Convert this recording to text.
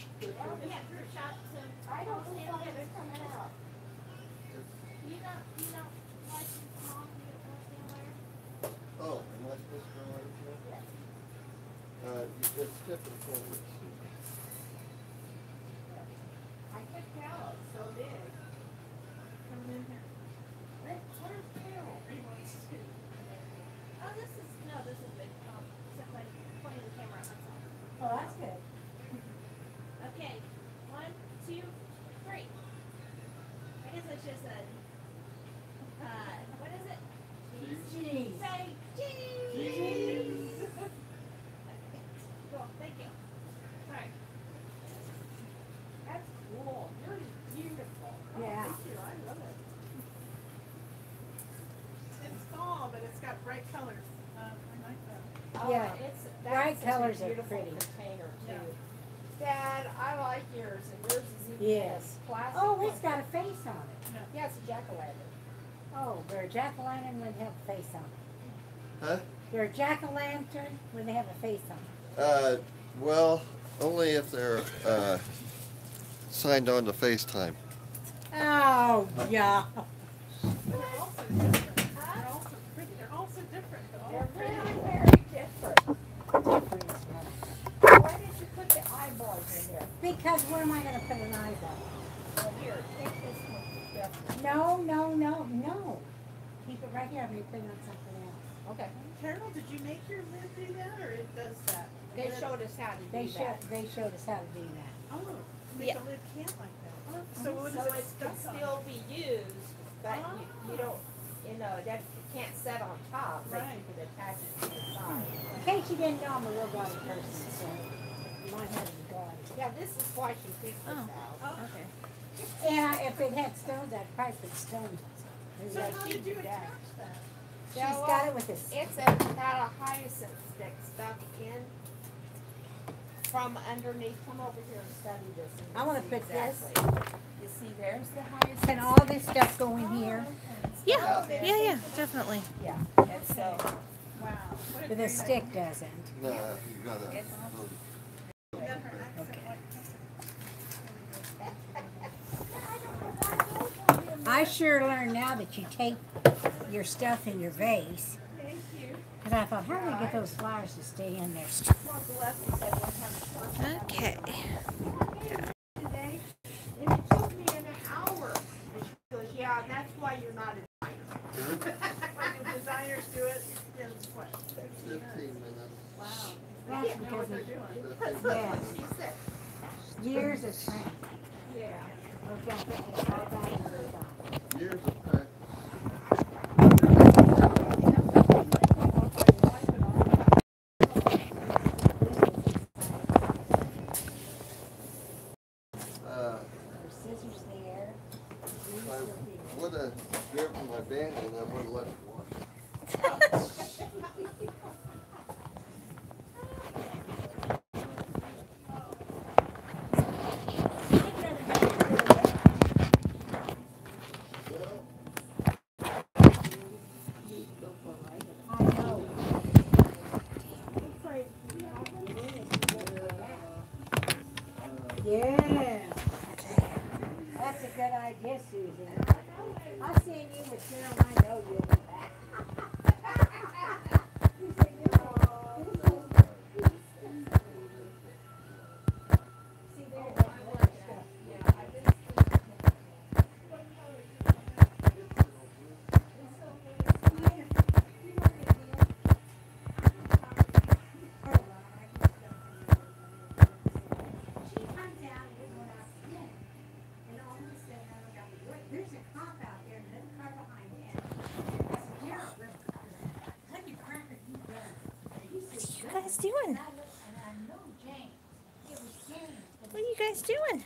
I don't see how they're coming out. You don't like mom to get more. Oh, am I supposed to go right here? It's different forward. I could tell it's so big. Come in here. Where's Carol? Oh, this is big. Except by pointing the camera at myself. Oh, that's good. Okay, 1, 2, 3. I guess it's just a, what is it? Cheese. Say cheese. Cool, thank you. Sorry. That's cool. You're beautiful. Yeah. Thank you. I love it. It's small, but it's got bright colors. I like that. Yeah. Bright That's colors such a are beautiful pretty. container too. Yeah. Dad, I like yours, and yours is even Yes. plastic. Oh, it's got a face on it. Yeah, it's a jack-o'-lantern. Oh, they're a jack-o'-lantern when they have a face on it. Huh? They're a jack-o'-lantern when they have a face on it. Well, only if they're signed on to FaceTime. Oh, yeah. They're also different. They're also pretty. They're also different. They're very, very different. Why did you put the eyeballs in there? Because where am I going to put an eyeball? Well, here, take this one. Yes. No. Keep it right here. I'm going to put it on something else. Okay. Carol, did you make your lid do that, or it does that? They showed us how to They do that. showed us how to do that. Oh, make Yeah. the lid can't like that. So what So does it it can stuck on? still be used, but you don't, that it can't set on top, but Right. you can attach it to the side. In case you didn't know, I'm a real gaudy person, so mine had to be gaudy. Yeah, this is why she picked this out. Oh, okay. Yeah, if it had stones, I'd probably put stones. So Yeah, how she did you did that. attach that? She's Yeah, got well, it with this. It's got a hyacinth stick stuck in from underneath. Come over here and study this. And I wanna see put this. exactly. You see, there's the hyacinth. Can all this stuff go in here? Yeah, definitely. Yeah, and so, Wow. What a But the great stick doesn't. No, you gotta. It's- idea. Then her accent like I sure learned now that you take your stuff in your vase. Thank you. Because I thought, how do I get those flowers to stay in there? well, Gillespie said one time Okay. today, and it took me an hour. And she goes, yeah, that's why you're not a designer. When the designers do it, it's what? 15 minutes. Wow. That's They know because what they're of doing. That's Yeah. what she said. years of training. Yeah. Okay, I put this all back in the box. Years of practice. There's scissors there. If I would have driven my van in, I would have left it wash. I know. Yeah. That's a good idea, Susan. I seen you with Carol, I know you'll be back. See, there's that black stuff. She comes out and we're going out to dinner. And all of a sudden, I look out the door, there's a cop out there, and another car behind him. I said, Gerald, let me crack it, you better. And he said, What are you guys doing? and I know James. It was James. What are you guys doing?